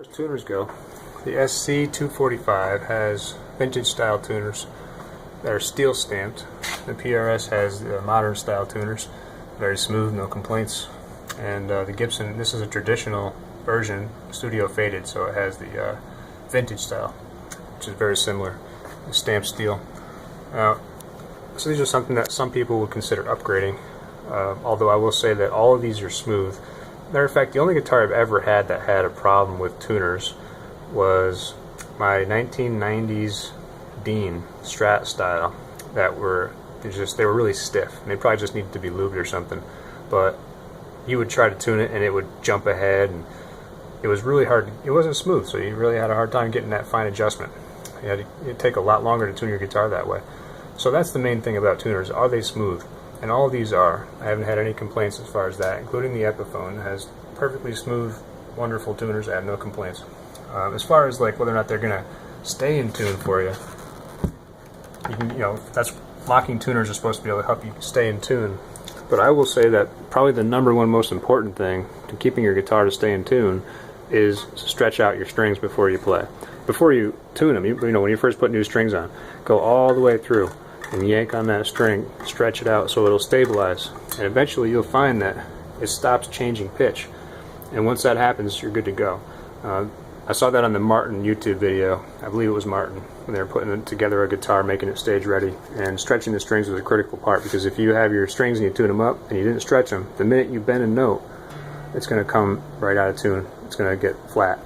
As tuners go, the SC245 has vintage style tuners that are steel stamped. The PRS has the modern style tuners, very smooth, no complaints. And the Gibson, this is a traditional version, studio faded, so it has the vintage style, which is very similar, the stamped steel. So these are something that some people would consider upgrading, although I will say that all of these are smooth. Matter of fact, the only guitar I've ever had that had a problem with tuners was my 1990s Dean Strat style that were they were really stiff. And they probably just needed to be lubed or something. But you would try to tune it and it would jump ahead, and it was really hard. It wasn't smooth, so you really had a hard time getting that fine adjustment. It'd take a lot longer to tune your guitar that way. So that's the main thing about tuners. Are they smooth? And all of these are. I haven't had any complaints as far as that, including the Epiphone. It has perfectly smooth, wonderful tuners. I have no complaints. As far as like whether or not they're gonna stay in tune for you, that's locking tuners are supposed to be able to help you stay in tune. But I will say that probably the number one most important thing to keeping your guitar to stay in tune is to stretch out your strings before you play. Before you tune them, when you first put new strings on, go all the way through and yank on that string, stretch it out so it'll stabilize, and eventually you'll find that it stops changing pitch, and once that happens, you're good to go. I saw that on the Martin YouTube video. I believe it was Martin, when they were putting together a guitar, making it stage ready, and stretching the strings was a critical part, because if you have your strings and you tune them up and you didn't stretch them, the minute you bend a note, it's going to come right out of tune. It's going to get flat.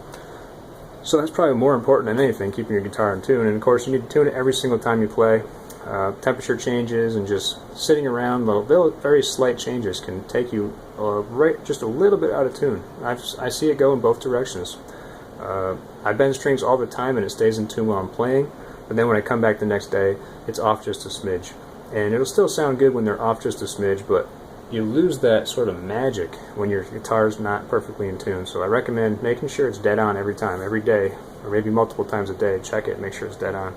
So that's probably more important than anything, keeping your guitar in tune. And of course, you need to tune it every single time you play. Temperature changes and just sitting around, very slight changes can take you just a little bit out of tune. I see it go in both directions. I bend strings all the time and it stays in tune while I'm playing, but then when I come back the next day, it's off just a smidge. And it'll still sound good when they're off just a smidge, but you lose that sort of magic when your guitar's not perfectly in tune. So I recommend making sure it's dead on every time, every day, or maybe multiple times a day. Check it, make sure it's dead on.